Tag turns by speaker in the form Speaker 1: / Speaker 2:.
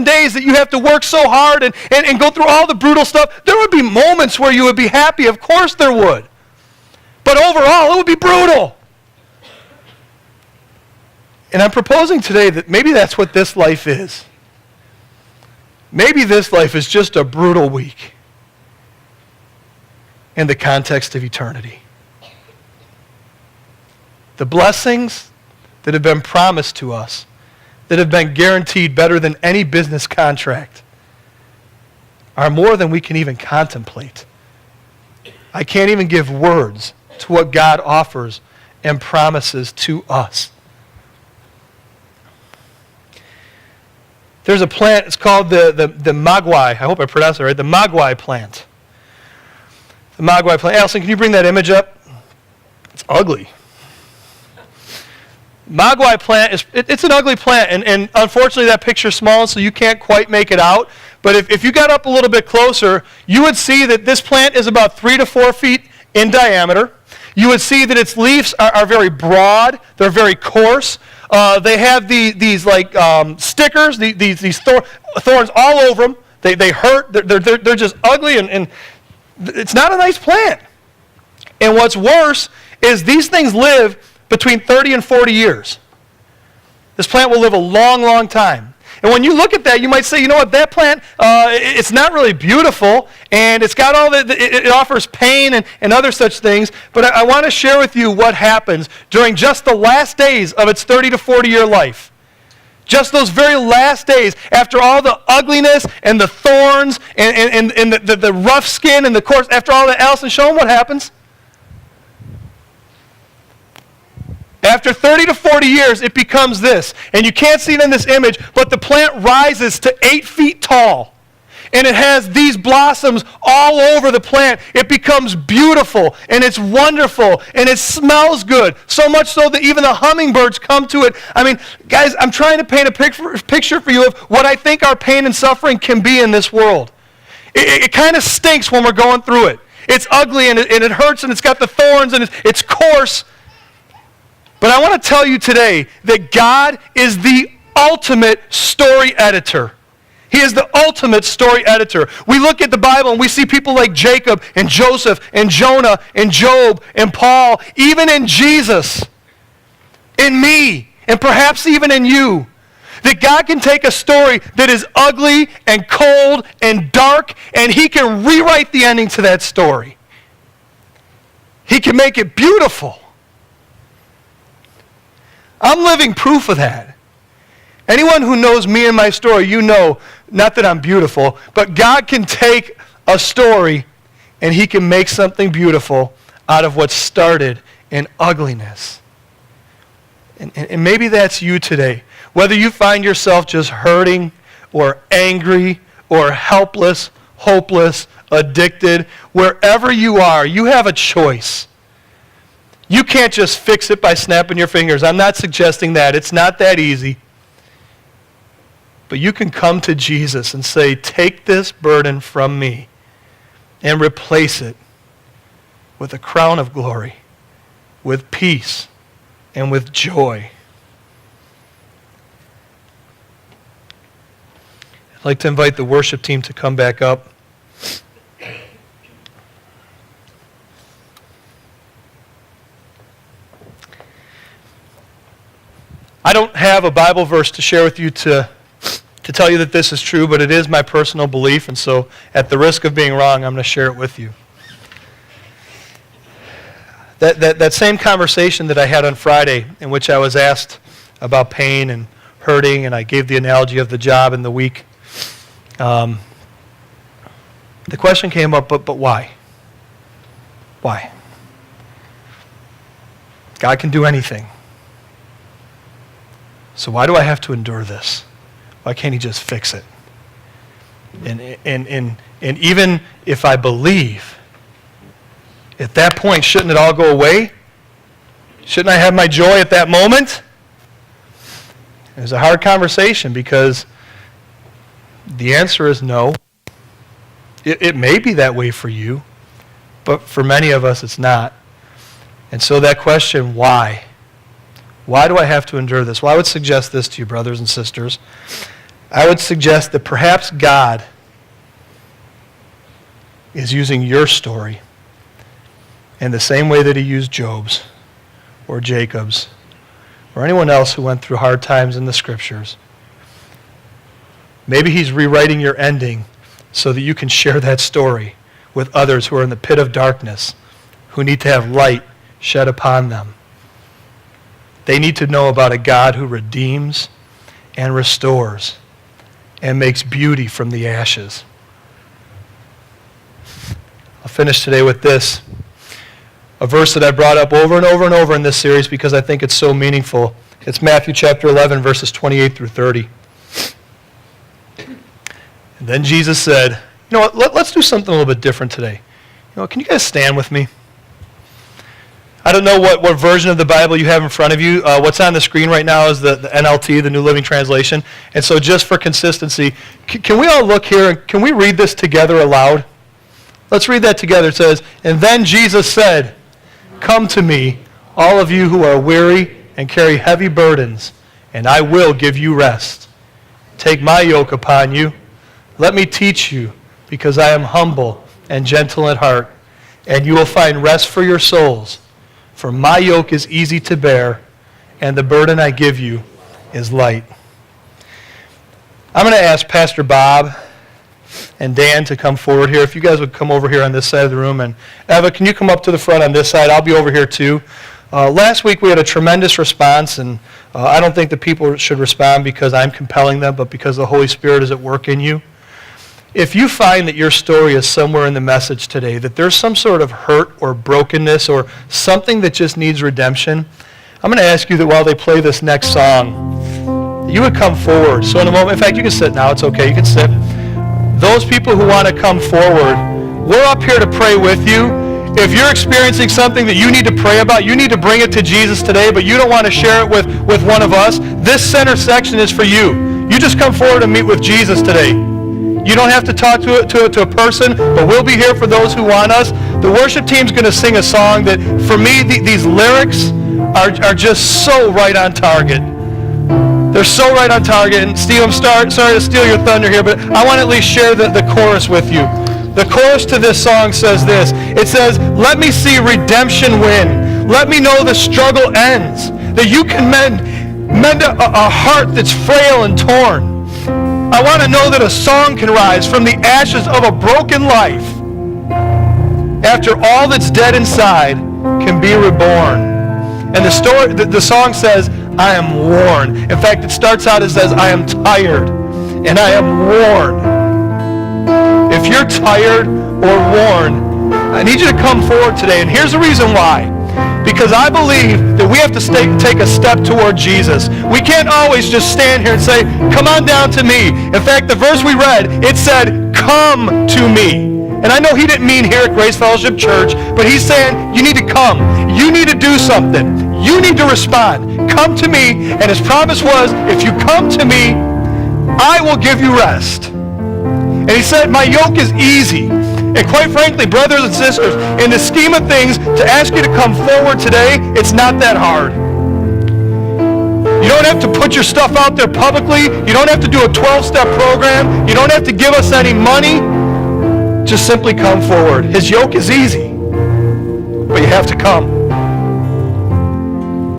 Speaker 1: days that you have to work so hard and go through all the brutal stuff. There would be moments where you would be happy. Of course there would. But overall, it would be brutal. And I'm proposing today that maybe that's what this life is. Maybe this life is just a brutal week in the context of eternity. The blessings that have been promised to us, that have been guaranteed better than any business contract, are more than we can even contemplate. I can't even give words to what God offers and promises to us. There's a plant, it's called the maguey. I hope I pronounced it right. The maguey plant. The maguey plant. Allison, can you bring that image up? It's ugly. Maguey plant, it's an ugly plant, and unfortunately that picture's small, so you can't quite make it out. But if you got up a little bit closer, you would see that this plant is about 3 to 4 feet in diameter. You would see that its leaves are very broad. They're very coarse. They have these like stickers, these thorns all over them. They hurt. They're just ugly, and it's not a nice plant. And what's worse is these things live between 30 and 40 years. This plant will live a long, long time. And when you look at that, you might say, you know what, that plant, it's not really beautiful, and it's got all it offers pain and other such things, but I want to share with you what happens during just the last days of its 30 to 40-year life. Just those very last days, after all the ugliness and the thorns and the rough skin and the coarse, after all that, Allison, show them what happens. After 30 to 40 years, it becomes this. And you can't see it in this image, but the plant rises to 8 feet tall. And it has these blossoms all over the plant. It becomes beautiful, and it's wonderful, and it smells good. So much so that even the hummingbirds come to it. I mean, guys, I'm trying to paint a picture for you of what I think our pain and suffering can be in this world. It kind of stinks when we're going through it. It's ugly, and it hurts, and it's got the thorns, and it's coarse. But I want to tell you today that God is the ultimate story editor. He is the ultimate story editor. We look at the Bible and we see people like Jacob and Joseph and Jonah and Job and Paul, even in Jesus, in me, and perhaps even in you. That God can take a story that is ugly and cold and dark, and He can rewrite the ending to that story. He can make it beautiful. I'm living proof of that. Anyone who knows me and my story, you know, not that I'm beautiful, but God can take a story and He can make something beautiful out of what started in ugliness. And maybe that's you today. Whether you find yourself just hurting or angry or helpless, hopeless, addicted, wherever you are, you have a choice. You can't just fix it by snapping your fingers. I'm not suggesting that. It's not that easy. But you can come to Jesus and say, take this burden from me and replace it with a crown of glory, with peace, and with joy. I'd like to invite the worship team to come back up. I don't have a Bible verse to share with you to tell you that this is true, but it is my personal belief, and so at the risk of being wrong, I'm going to share it with you. That same conversation that I had on Friday, in which I was asked about pain and hurting, and I gave the analogy of the job in the week, the question came up, but why? Why? God can do anything. So why do I have to endure this? Why can't He just fix it? And even if I believe, at that point, shouldn't it all go away? Shouldn't I have my joy at that moment? It was a hard conversation because the answer is no. It may be that way for you, but for many of us it's not. And so that question, why? Why do I have to endure this? Well, I would suggest this to you, brothers and sisters. I would suggest that perhaps God is using your story in the same way that he used Job's or Jacob's or anyone else who went through hard times in the Scriptures. Maybe he's rewriting your ending so that you can share that story with others who are in the pit of darkness, who need to have light shed upon them. They need to know about a God who redeems and restores and makes beauty from the ashes. I'll finish today with this, a verse that I brought up over and over and over in this series because I think it's so meaningful. It's Matthew chapter 11, verses 28 through 30. And then Jesus said, you know what, let's do something a little bit different today. Can you guys stand with me? I don't know what version of the Bible you have in front of you. What's on the screen right now is the NLT, the New Living Translation. And so just for consistency, can we all look here and can we read this together aloud? Let's read that together. It says, and then Jesus said, come to me, all of you who are weary and carry heavy burdens, and I will give you rest. Take my yoke upon you. Let me teach you, because I am humble and gentle at heart, and you will find rest for your souls. For my yoke is easy to bear, and the burden I give you is light. I'm going to ask Pastor Bob and Dan to come forward here. If you guys would come over here on this side of the room. And Eva, can you come up to the front on this side? I'll be over here too. Last week we had a tremendous response, and I don't think the people should respond because I'm compelling them, but because the Holy Spirit is at work in you. If you find that your story is somewhere in the message today, that there's some sort of hurt or brokenness or something that just needs redemption, I'm going to ask you that while they play this next song, you would come forward. So in a moment, in fact, you can sit now. It's okay. You can sit. Those people who want to come forward, we're up here to pray with you. If you're experiencing something that you need to pray about, you need to bring it to Jesus today, but you don't want to share it with one of us, this center section is for you. You just come forward and meet with Jesus today. You don't have to talk to a person, but we'll be here for those who want us. The worship team's going to sing a song that, for me, these lyrics are just so right on target. They're so right on target. And Steve, I'm sorry to steal your thunder here, but I want to at least share the chorus with you. The chorus to this song says this. It says, let me see redemption win. Let me know the struggle ends. That you can mend a heart that's frail and torn. I want to know that a song can rise from the ashes of a broken life. After all that's dead inside can be reborn. And the song says, I am worn. In fact, it starts out, it says, I am tired and I am worn. If you're tired or worn, I need you to come forward today. And here's the reason why. Because I believe that we have to take a step toward Jesus. We can't always just stand here and say, come on down to me. In fact, the verse we read, it said, come to me. And I know he didn't mean here at Grace Fellowship Church, but he's saying, you need to come. You need to do something. You need to respond. Come to me. And his promise was, if you come to me, I will give you rest. And he said, my yoke is easy. And quite frankly, brothers and sisters, in the scheme of things, to ask you to come forward today, it's not that hard. You don't have to put your stuff out there publicly. You don't have to do a 12-step program. You don't have to give us any money. Just simply come forward. His yoke is easy, but you have to come.